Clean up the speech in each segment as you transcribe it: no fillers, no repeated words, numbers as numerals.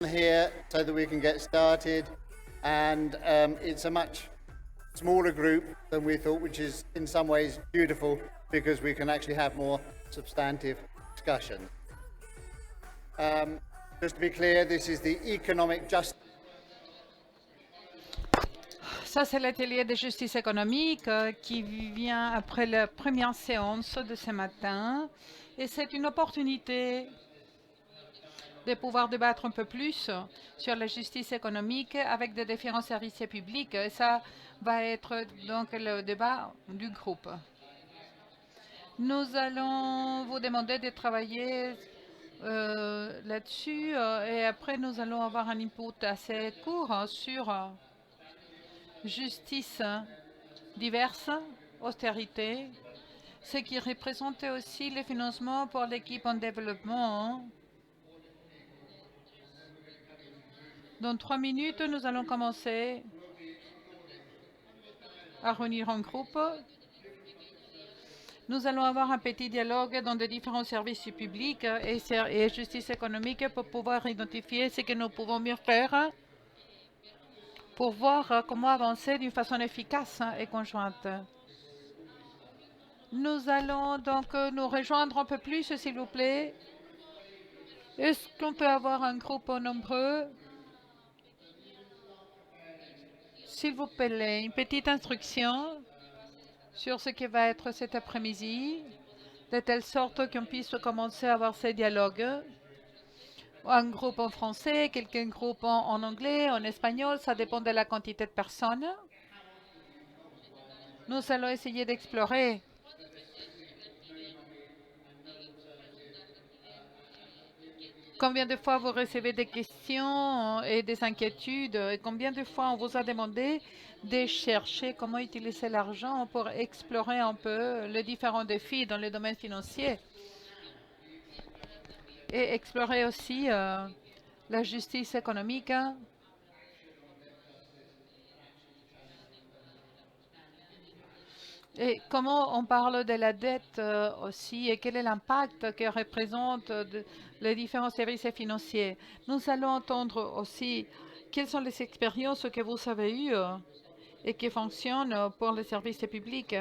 here so that we can get started, and it's a much smaller group than we thought, which is in some ways beautiful because we can actually have more substantive discussion. Just to be clear, this is the economic justice. Ça, c'est l'atelier de justice économique qui vient après la première séance de ce matin. Et c'est une opportunité de pouvoir débattre un peu plus sur la justice économique avec des différents services publics. Et ça va être donc le débat du groupe. Nous allons vous demander de travailler là-dessus et après nous allons avoir un input assez court sur justice diverse, austérité, ce qui représentait aussi le financement pour l'équipe en développement. Dans 3 minutes, nous allons commencer à réunir un groupe. Nous allons avoir un petit dialogue dans les différents services publics et justice économique pour pouvoir identifier ce que nous pouvons mieux faire pour voir comment avancer d'une façon efficace et conjointe. Nous allons donc nous rejoindre un peu plus, s'il vous plaît. Est-ce qu'on peut avoir un groupe nombreux? S'il vous plaît, une petite instruction sur ce qui va être cet après-midi, de telle sorte qu'on puisse commencer à avoir ces dialogues. Un groupe en français, quelqu'un groupe en anglais, en espagnol, ça dépend de la quantité de personnes. Nous allons essayer d'explorer combien de fois vous recevez des questions et des inquiétudes et combien de fois on vous a demandé de chercher comment utiliser l'argent pour explorer un peu les différents défis dans le domaine financier et explorer aussi la justice économique. Et comment on parle de la dette aussi et quel est l'impact que représentent les différents services financiers. Nous allons entendre aussi quelles sont les expériences que vous avez eues et qui fonctionnent pour les services publics.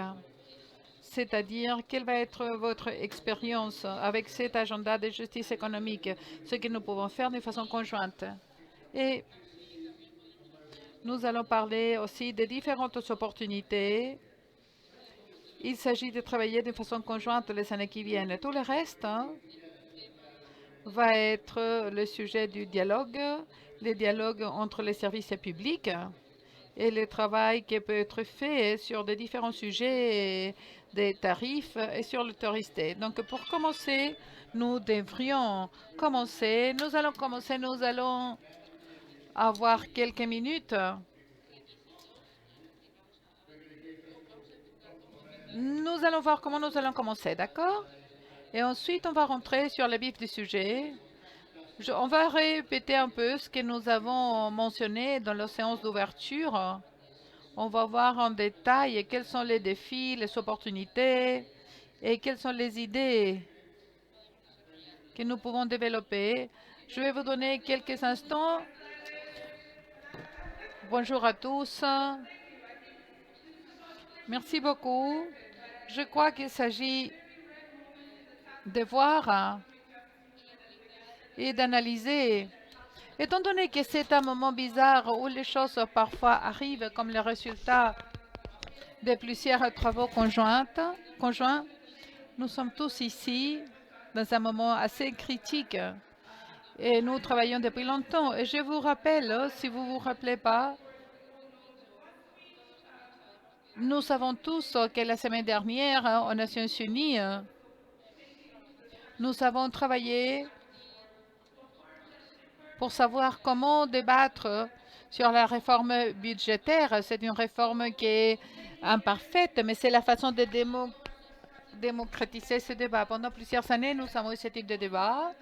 C'est-à-dire, quelle va être votre expérience avec cet agenda de justice économique, ce que nous pouvons faire de façon conjointe. Et nous allons parler aussi des différentes opportunités. Il s'agit de travailler de façon conjointe les années qui viennent. Tout le reste va être le sujet du dialogue, les dialogues entre les services publics et le travail qui peut être fait sur des différents sujets, des tarifs et sur l'autorité. Donc pour commencer, nous devrions commencer. Nous allons avoir quelques minutes. Nous allons voir comment nous allons commencer, d'accord? Et ensuite, on va rentrer sur le vif du sujet. On va répéter un peu ce que nous avons mentionné dans la séance d'ouverture. On va voir en détail quels sont les défis, les opportunités et quelles sont les idées que nous pouvons développer. Je vais vous donner quelques instants. Bonjour à tous. Merci beaucoup. Je crois qu'il s'agit de voir et d'analyser. Étant donné que c'est un moment bizarre où les choses parfois arrivent comme le résultat de plusieurs travaux conjoints, nous sommes tous ici dans un moment assez critique et nous travaillons depuis longtemps. Et je vous rappelle, si vous ne vous rappelez pas, nous savons tous que la semaine dernière, aux Nations Unies, nous avons travaillé pour savoir comment débattre sur la réforme budgétaire. C'est une réforme qui est imparfaite, mais c'est la façon de démocratiser ce débat. Pendant plusieurs années, nous avons eu ce type de débat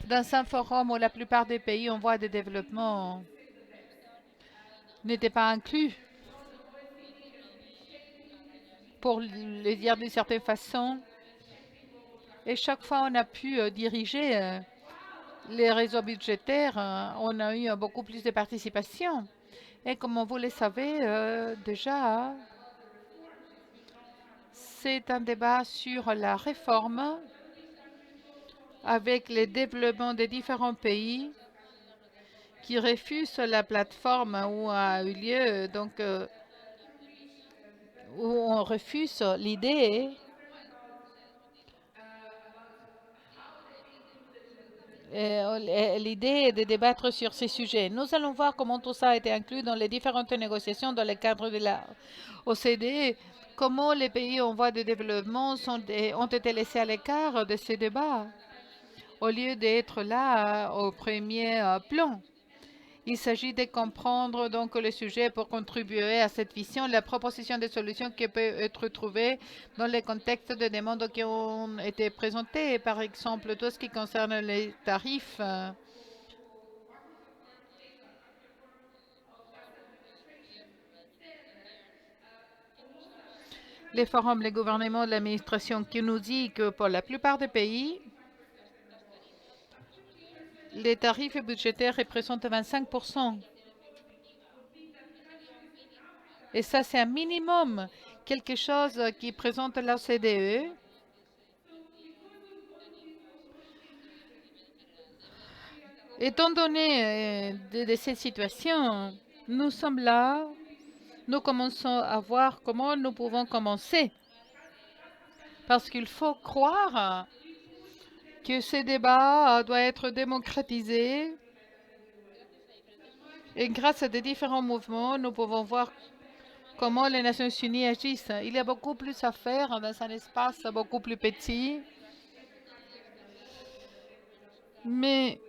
dans un forum où la plupart des pays en voie de développement n'étaient pas inclus, pour le dire d'une certaine façon. Et chaque fois, on a pu diriger les réseaux budgétaires, on a eu beaucoup plus de participation. Et comme vous le savez déjà, c'est un débat sur la réforme avec le développement des différents pays qui refusent la plateforme où a eu lieu, donc où on refuse l'idée l'idée de débattre sur ces sujets. Nous allons voir comment tout ça a été inclus dans les différentes négociations dans le cadre de la OCDE, comment les pays en voie de développement ont été laissés à l'écart de ces débats au lieu d'être là au premier plan. Il s'agit de comprendre donc le sujet pour contribuer à cette vision, la proposition de solutions qui peut être trouvée dans les contextes de demandes qui ont été présentées, par exemple tout ce qui concerne les tarifs. Les forums, les gouvernements, l'administration qui nous dit que pour la plupart des pays, les tarifs budgétaires représentent 25%. Et ça, c'est un minimum, quelque chose qui présente l'OCDE. Étant donné de cette situation, nous sommes là, nous commençons à voir comment nous pouvons commencer. Parce qu'il faut croire que ce débat doit être démocratisé. Et grâce à des différents mouvements, nous pouvons voir comment les Nations Unies agissent. Il y a beaucoup plus à faire dans un espace beaucoup plus petit. Mais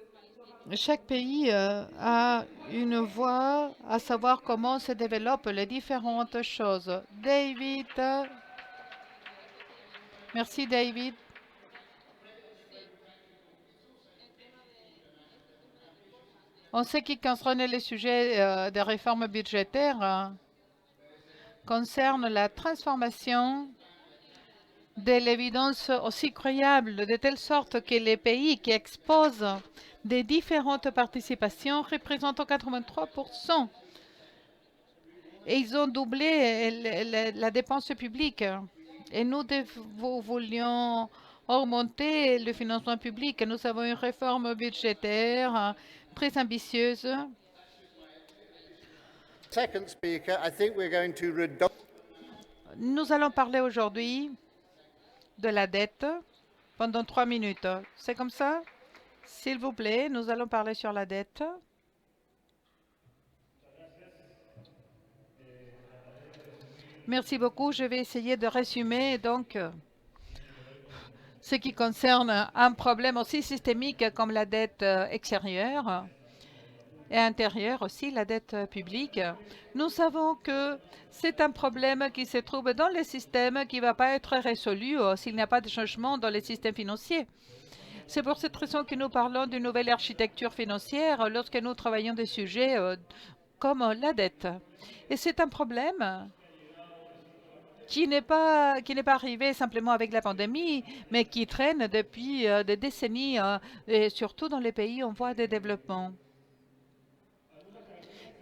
chaque pays a une voix à savoir comment se développent les différentes choses. David. Merci, David. En ce qui concerne les sujets des réformes budgétaires, concerne la transformation de l'évidence aussi croyable, de telle sorte que les pays qui exposent des différentes participations représentent 83%. Et ils ont doublé la dépense publique. Et nous voulions augmenter le financement public. Nous avons une réforme budgétaire très ambitieuse. Second speaker, I think we're going to Nous allons parler aujourd'hui de la dette pendant 3 minutes. C'est comme ça? S'il vous plaît, nous allons parler sur la dette. Merci beaucoup. Je vais essayer de résumer donc ce qui concerne un problème aussi systémique comme la dette extérieure et intérieure aussi, la dette publique. Nous savons que c'est un problème qui se trouve dans le système qui ne va pas être résolu s'il n'y a pas de changement dans le système financier. C'est pour cette raison que nous parlons d'une nouvelle architecture financière lorsque nous travaillons des sujets comme la dette. Et c'est un problème qui n'est pas arrivé simplement avec la pandémie, mais qui traîne depuis des décennies, et surtout dans les pays en voie de développement.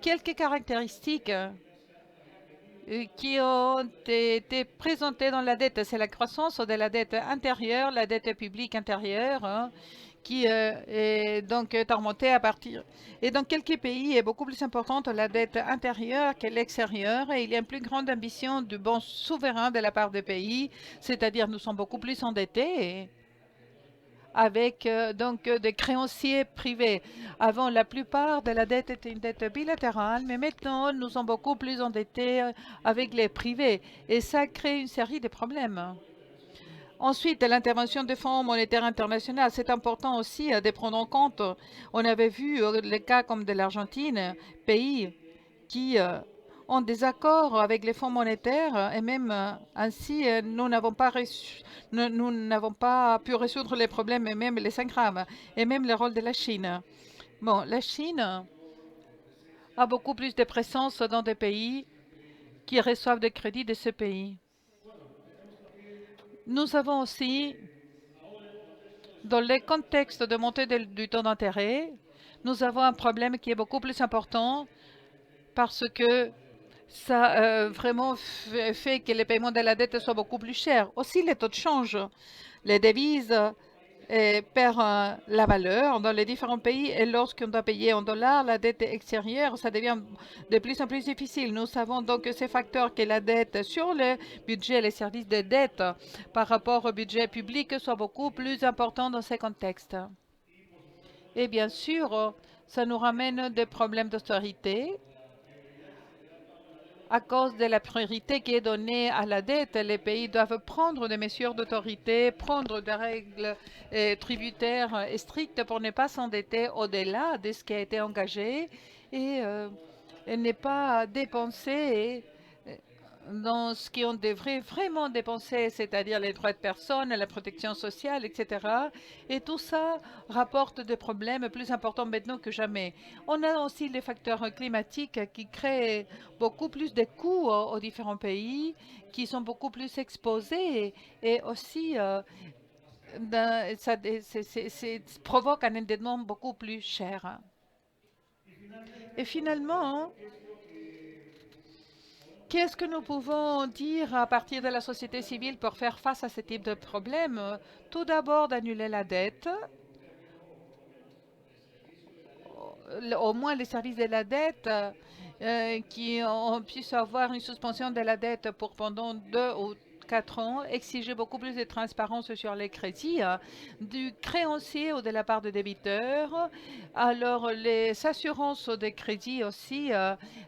Quelques caractéristiques qui ont été présentées dans la dette, c'est la croissance de la dette intérieure, la dette publique intérieure, qui est donc augmentée à partir. Et dans quelques pays, est beaucoup plus importante la dette intérieure que l'extérieure, et il y a une plus grande ambition du bon souverain de la part des pays, c'est-à-dire nous sommes beaucoup plus endettés avec donc des créanciers privés. Avant, la plupart de la dette était une dette bilatérale, mais maintenant, nous sommes beaucoup plus endettés avec les privés. Et ça crée une série de problèmes. Ensuite, l'intervention des Fonds monétaires internationaux, c'est important aussi de prendre en compte. On avait vu les cas comme de l'Argentine, pays qui ont des accords avec les fonds monétaires et même ainsi, nous n'avons pas pu résoudre les problèmes et même les aggraves et même le rôle de la Chine. Bon, la Chine a beaucoup plus de présence dans des pays qui reçoivent des crédits de ce pays. Nous avons aussi Dans le contexte de montée du taux d'intérêt, nous avons un problème qui est beaucoup plus important parce que ça vraiment fait que les paiements de la dette soient beaucoup plus chers. Aussi, les taux de change, les devises perdent la valeur dans les différents pays et lorsqu'on doit payer en dollars, la dette extérieure, ça devient de plus en plus difficile. Nous savons donc que ces facteurs que la dette sur le budget, les services de dette par rapport au budget public soient beaucoup plus importants dans ces contextes. Et bien sûr, ça nous ramène des problèmes d'austérité à cause de la priorité qui est donnée à la dette. Les pays doivent prendre des mesures d'autorité, prendre des règles tributaires strictes pour ne pas s'endetter au-delà de ce qui a été engagé et ne pas dépenser dans ce qu'on devrait vraiment dépenser, c'est-à-dire les droits de personnes, la protection sociale, etc. Et tout ça rapporte des problèmes plus importants maintenant que jamais. On a aussi les facteurs climatiques qui créent beaucoup plus de coûts aux différents pays, qui sont beaucoup plus exposés et aussi ça provoque un endettement beaucoup plus cher. Et finalement, qu'est-ce que nous pouvons dire à partir de la société civile pour faire face à ce type de problème? Tout d'abord, d'annuler la dette, au moins les services de la dette, on puisse avoir une suspension de la dette pour pendant 2 ou 4 ans, exiger beaucoup plus de transparence sur les crédits, du créancier ou de la part des débiteurs. Alors, les assurances des crédits aussi,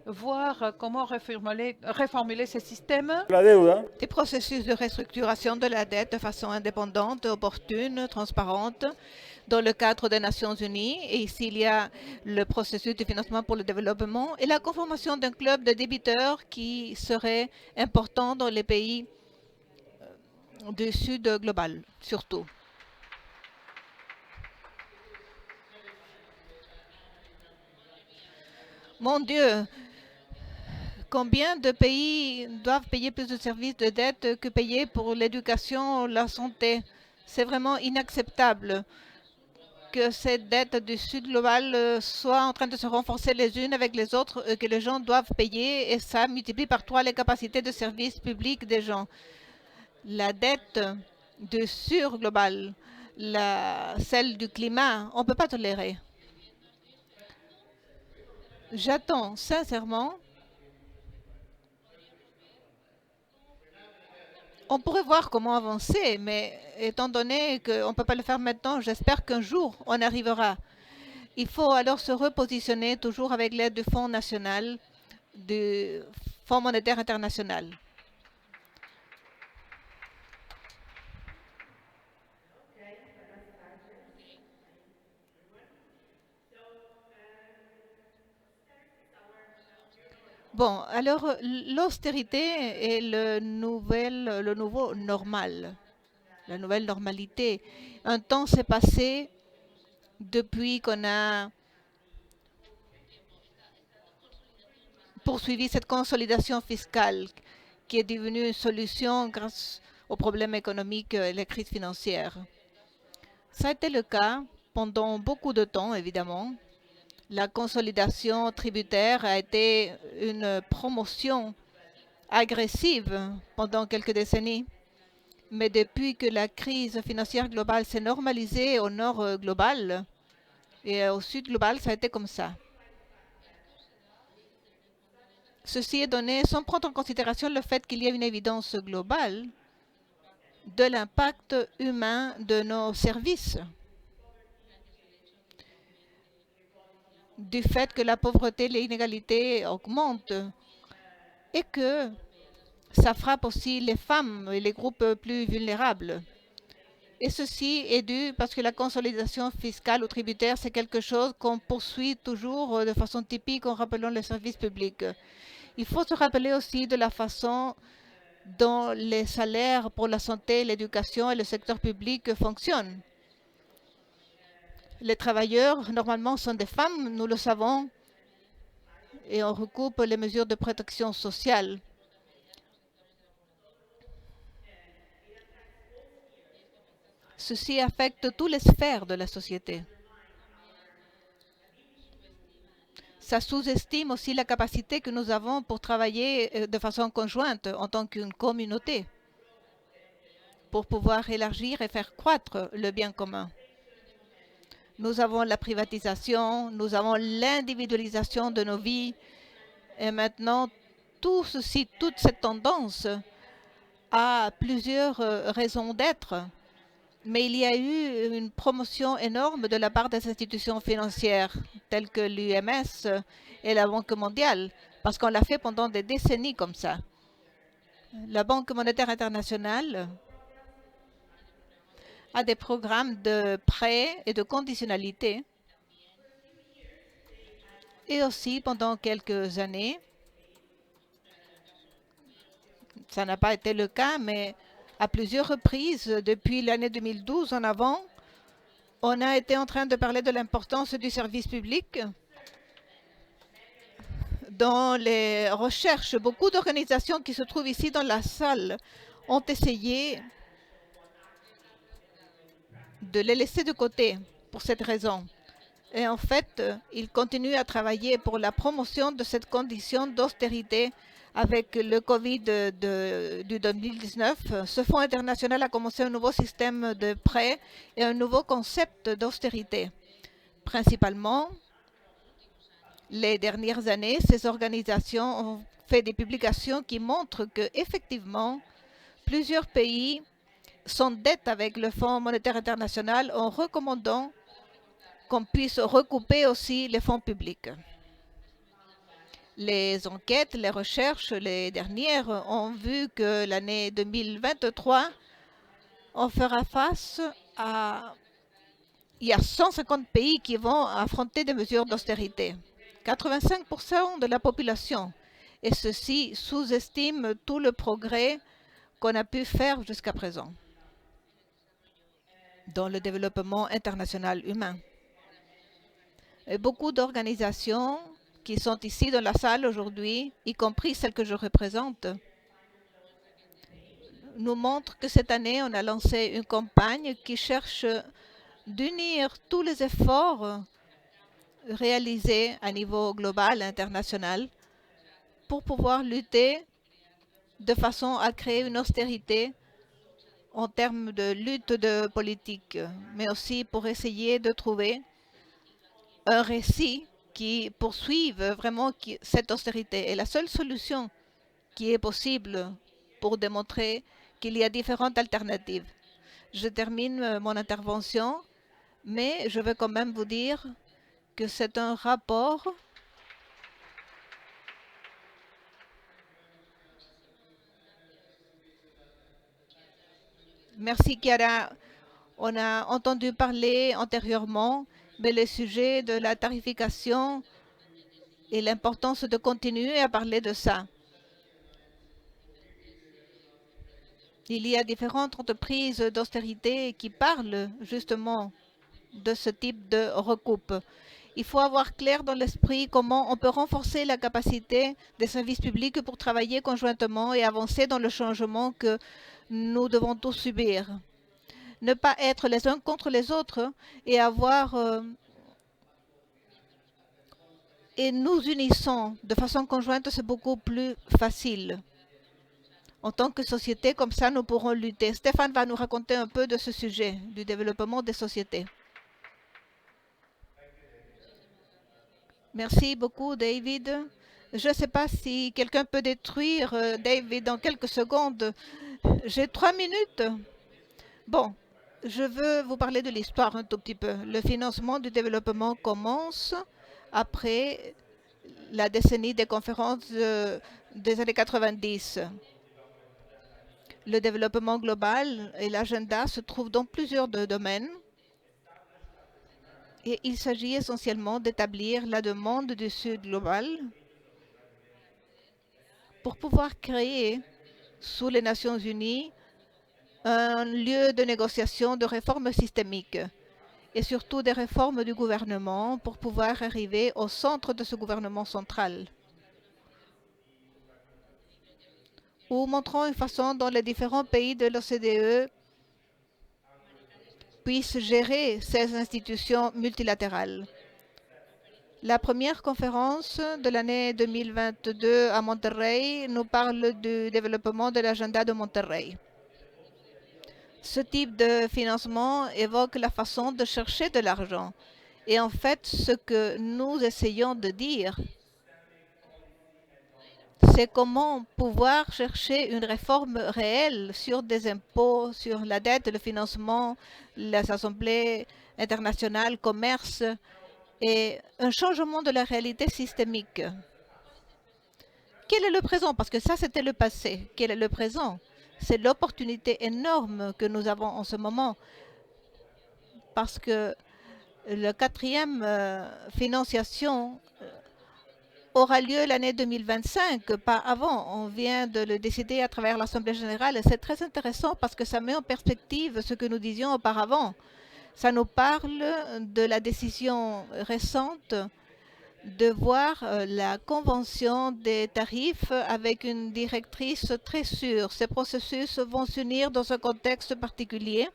voir comment reformuler ce système. La deuda. Des processus de restructuration de la dette de façon indépendante, opportune, transparente, dans le cadre des Nations Unies. Et ici, il y a le processus de financement pour le développement et la conformation d'un club de débiteurs qui serait important dans les pays du Sud global, surtout. Mon Dieu, combien de pays doivent payer plus de services de dette que payer pour l'éducation, la santé? C'est vraiment inacceptable que cette dette du Sud global soit en train de se renforcer les unes avec les autres, que les gens doivent payer, et ça multiplie par 3 les capacités de service public des gens. La dette du Sud global, celle du climat, on ne peut pas tolérer. J'attends sincèrement. On pourrait voir comment avancer, mais étant donné qu'on ne peut pas le faire maintenant, j'espère qu'un jour, on arrivera. Il faut alors se repositionner toujours avec l'aide du Fonds national, du Fonds monétaire international. Bon, alors l'austérité est le nouveau normal, la nouvelle normalité. Un temps s'est passé depuis qu'on a poursuivi cette consolidation fiscale qui est devenue une solution grâce aux problèmes économiques et la crise financière. Ça a été le cas pendant beaucoup de temps, évidemment. La consolidation tributaire a été une promotion agressive pendant quelques décennies. Mais depuis que la crise financière globale s'est normalisée au nord global et au sud global, ça a été comme ça. Ceci est donné sans prendre en considération le fait qu'il y a une évidence globale de l'impact humain de nos services, du fait que la pauvreté et l'inégalité augmentent et que ça frappe aussi les femmes et les groupes plus vulnérables. Et ceci est dû parce que la consolidation fiscale ou tributaire, c'est quelque chose qu'on poursuit toujours de façon typique en rappelant les services publics. Il faut se rappeler aussi de la façon dont les salaires pour la santé, l'éducation et le secteur public fonctionnent. Les travailleurs, normalement, sont des femmes, nous le savons, et on recoupe les mesures de protection sociale. Ceci affecte toutes les sphères de la société. Ça sous-estime aussi la capacité que nous avons pour travailler de façon conjointe en tant qu'une communauté, pour pouvoir élargir et faire croître le bien commun. Nous avons la privatisation, nous avons l'individualisation de nos vies, et maintenant, tout ceci, toute cette tendance a plusieurs raisons d'être. Mais il y a eu une promotion énorme de la part des institutions financières telles que l'UMS et la Banque mondiale, parce qu'on l'a fait pendant des décennies comme ça. La Banque monétaire internationale a des programmes de prêts et de conditionnalité. Et aussi, pendant quelques années, ça n'a pas été le cas, mais à plusieurs reprises, depuis l'année 2012 en avant, on a été en train de parler de l'importance du service public. Dans les recherches, beaucoup d'organisations qui se trouvent ici dans la salle ont essayé de les laisser de côté pour cette raison. Et en fait, ils continuent à travailler pour la promotion de cette condition d'austérité. Avec le Covid du 2019, ce fonds international a commencé un nouveau système de prêts et un nouveau concept d'austérité. Principalement, les dernières années, ces organisations ont fait des publications qui montrent qu'effectivement, plusieurs pays s'endettent avec le Fonds monétaire international en recommandant qu'on puisse recouper aussi les fonds publics. Les enquêtes, les recherches, les dernières ont vu que l'année 2023, on fera face à... Il y a 150 pays qui vont affronter des mesures d'austérité. 85% de la population. Et ceci sous-estime tout le progrès qu'on a pu faire jusqu'à présent dans le développement international humain. Et beaucoup d'organisations qui sont ici dans la salle aujourd'hui, y compris celles que je représente, nous montrent que cette année, on a lancé une campagne qui cherche d'unir tous les efforts réalisés à niveau global, international, pour pouvoir lutter de façon à créer une austérité en termes de lutte de politique, mais aussi pour essayer de trouver un récit qui poursuivent vraiment cette austérité. Et la seule solution qui est possible pour démontrer qu'il y a différentes alternatives. Je termine mon intervention, mais je veux quand même vous dire que c'est un rapport Merci, Chiara. On a entendu parler antérieurement, mais le sujet de la tarification et l'importance de continuer à parler de ça. Il y a différentes entreprises d'austérité qui parlent justement de ce type de recoupe. Il faut avoir clair dans l'esprit comment on peut renforcer la capacité des services publics pour travailler conjointement et avancer dans le changement que nous devons tous subir. Ne pas être les uns contre les autres et et nous unissons de façon conjointe, c'est beaucoup plus facile. En tant que société, comme ça, nous pourrons lutter. Stéphane va nous raconter un peu de ce sujet, du développement des sociétés. Merci beaucoup, David. Je ne sais pas si quelqu'un peut détruire David dans quelques secondes. J'ai 3 minutes. Bon, je veux vous parler de l'histoire un tout petit peu. Le financement du développement commence après la décennie des conférences des années 90. Le développement global et l'agenda se trouvent dans plusieurs domaines. Et il s'agit essentiellement d'établir la demande du Sud global pour pouvoir créer sous les Nations Unies un lieu de négociation de réformes systémiques et surtout des réformes du gouvernement pour pouvoir arriver au centre de ce gouvernement central. Ou montrons une façon dont les différents pays de l'OCDE puisse gérer ces institutions multilatérales. La première conférence de l'année 2022 à Monterrey nous parle du développement de l'agenda de Monterrey. Ce type de financement évoque la façon de chercher de l'argent. Et en fait, ce que nous essayons de dire, c'est comment pouvoir chercher une réforme réelle sur des impôts, sur la dette, le financement, les assemblées internationales, commerce, et un changement de la réalité systémique. Quel est le présent? Parce que ça, c'était le passé. Quel est le présent? C'est l'opportunité énorme que nous avons en ce moment. Parce que le quatrième financiation aura lieu l'année 2025, pas avant. On vient de le décider à travers l'Assemblée générale. C'est très intéressant parce que ça met en perspective ce que nous disions auparavant. Ça nous parle de la décision récente de voir la convention des tarifs avec une directrice très sûre. Ces processus vont s'unir dans un contexte particulier.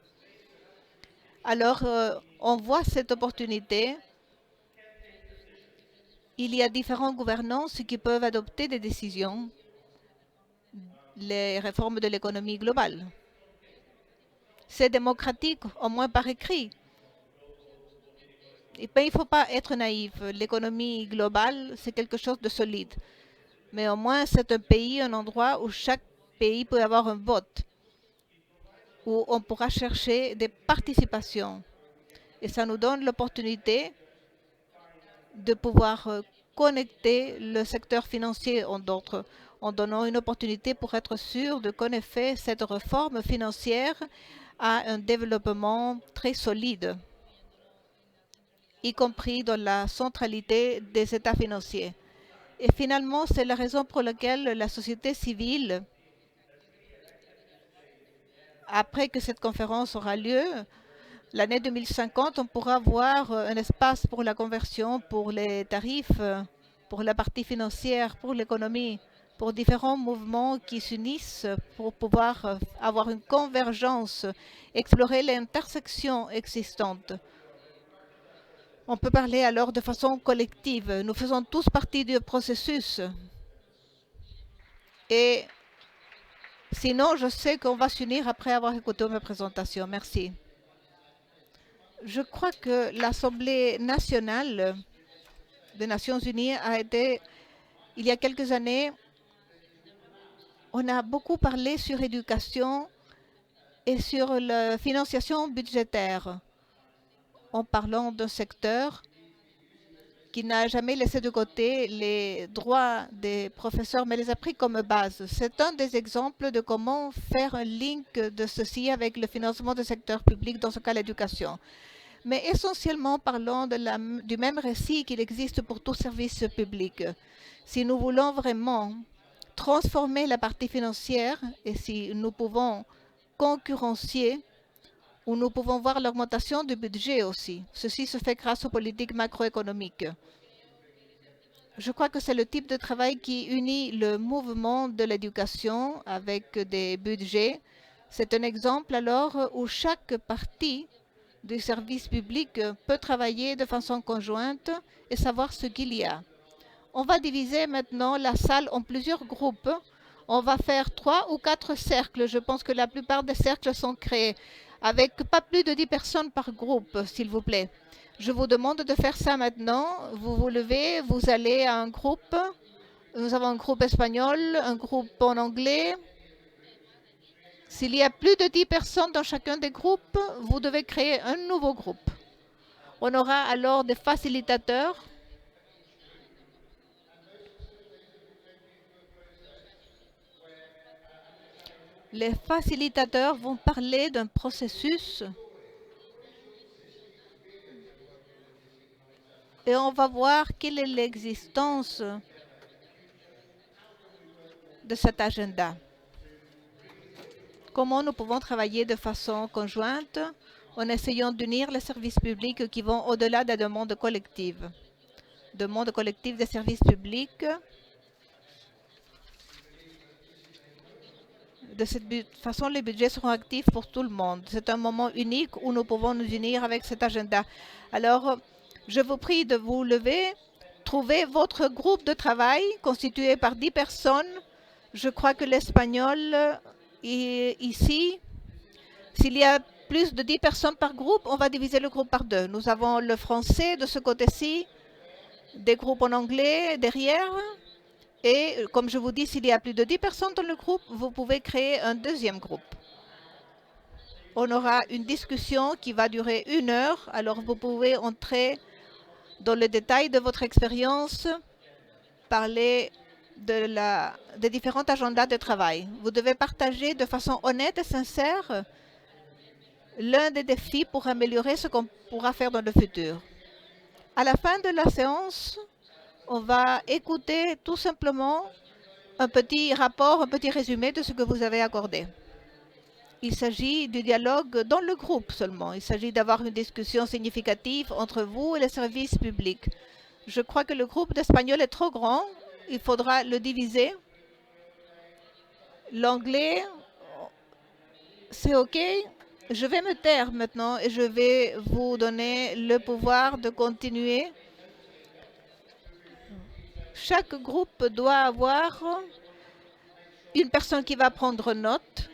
Alors, on voit cette opportunité. Il y a différentes gouvernances qui peuvent adopter des décisions, les réformes de l'économie globale. C'est démocratique, au moins par écrit. Et ben, il ne faut pas être naïf. L'économie globale, c'est quelque chose de solide. Mais au moins, c'est un pays, un endroit où chaque pays peut avoir un vote, où on pourra chercher des participations. Et ça nous donne l'opportunité de pouvoir connecter le secteur financier en d'autres, en donnant une opportunité pour être sûr de qu'en effet, cette réforme financière a un développement très solide, y compris dans la centralité des États financiers. Et finalement, c'est la raison pour laquelle la société civile, après que cette conférence aura lieu, l'année 2050, on pourra avoir un espace pour la conversion, pour les tarifs, pour la partie financière, pour l'économie, pour différents mouvements qui s'unissent pour pouvoir avoir une convergence, explorer l'intersection existante. On peut parler alors de façon collective. Nous faisons tous partie du processus. Et sinon, je sais qu'on va s'unir après avoir écouté ma présentation. Merci. Je crois que l'Assemblée nationale des Nations unies a été, il y a quelques années, on a beaucoup parlé sur l'éducation et sur la financiation budgétaire, en parlant d'un secteur qui n'a jamais laissé de côté les droits des professeurs, mais les a pris comme base. C'est un des exemples de comment faire un link de ceci avec le financement du secteur public, dans ce cas l'éducation. Mais essentiellement, parlons du même récit qu'il existe pour tout service public. Si nous voulons vraiment transformer la partie financière et si nous pouvons concurrencier, ou nous pouvons voir l'augmentation du budget aussi. Ceci se fait grâce aux politiques macroéconomiques. Je crois que c'est le type de travail qui unit le mouvement de l'éducation avec des budgets. C'est un exemple alors où chaque partie du service public peut travailler de façon conjointe et savoir ce qu'il y a. On va diviser maintenant la salle en plusieurs groupes. On va faire 3 ou 4 cercles. Je pense que la plupart des cercles sont créés avec pas plus de 10 personnes par groupe, s'il vous plaît. Je vous demande de faire ça maintenant. Vous vous levez, vous allez à un groupe. Nous avons un groupe espagnol, un groupe en anglais. S'il y a plus de 10 personnes dans chacun des groupes, vous devez créer un nouveau groupe. On aura alors des facilitateurs. Les facilitateurs vont parler d'un processus et on va voir quelle est l'existence de cet agenda. Comment nous pouvons travailler de façon conjointe en essayant d'unir les services publics qui vont au-delà des demandes collectives. Demandes collectives des services publics. De cette façon, les budgets seront actifs pour tout le monde. C'est un moment unique où nous pouvons nous unir avec cet agenda. Alors, je vous prie de vous lever. Trouvez votre groupe de travail constitué par 10 personnes. Je crois que l'espagnol ici, s'il y a plus de 10 personnes par groupe, on va diviser le groupe par deux. Nous avons le français de ce côté-ci, des groupes en anglais derrière. Et comme je vous dis, s'il y a plus de 10 personnes dans le groupe, vous pouvez créer un deuxième groupe. On aura une discussion qui va durer 1 heure. Alors vous pouvez entrer dans le détail de votre expérience, parler des différents agendas de travail. Vous devez partager de façon honnête et sincère l'un des défis pour améliorer ce qu'on pourra faire dans le futur. À la fin de la séance, on va écouter tout simplement un petit rapport, un petit résumé de ce que vous avez accordé. Il s'agit du dialogue dans le groupe seulement. Il s'agit d'avoir une discussion significative entre vous et les services publics. Je crois que le groupe d'espagnol est trop grand. Il faudra le diviser. L'anglais, c'est OK. Je vais me taire maintenant et je vais vous donner le pouvoir de continuer. Chaque groupe doit avoir une personne qui va prendre note.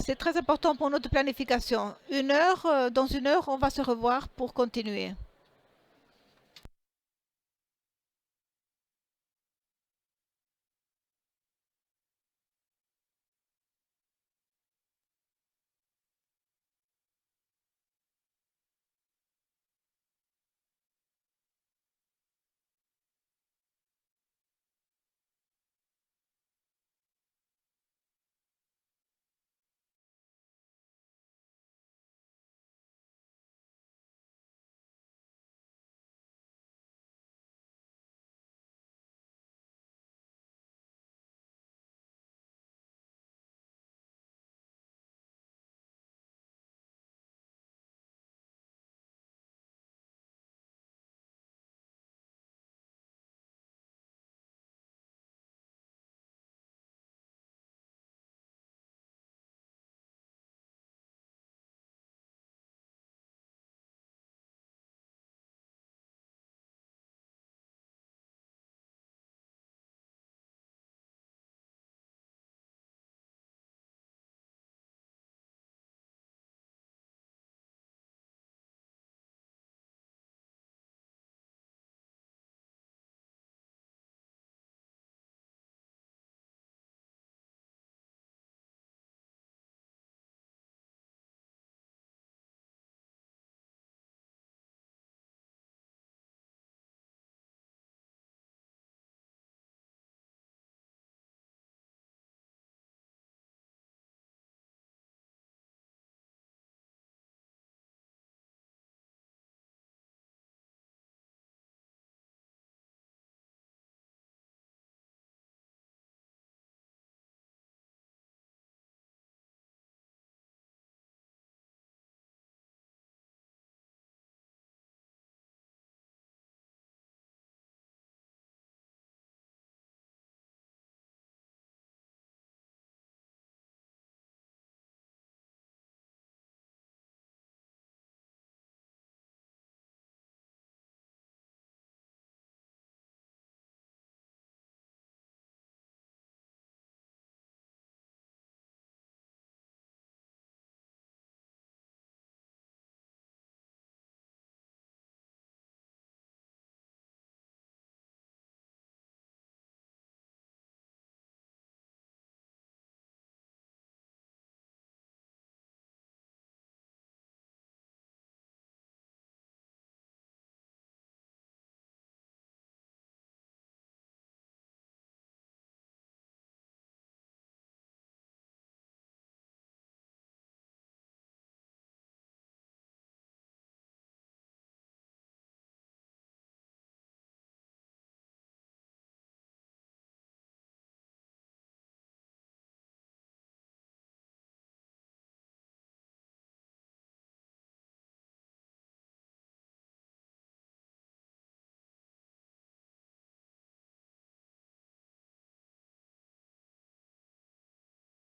C'est très important pour notre planification. Dans 1 heure, on va se revoir pour continuer.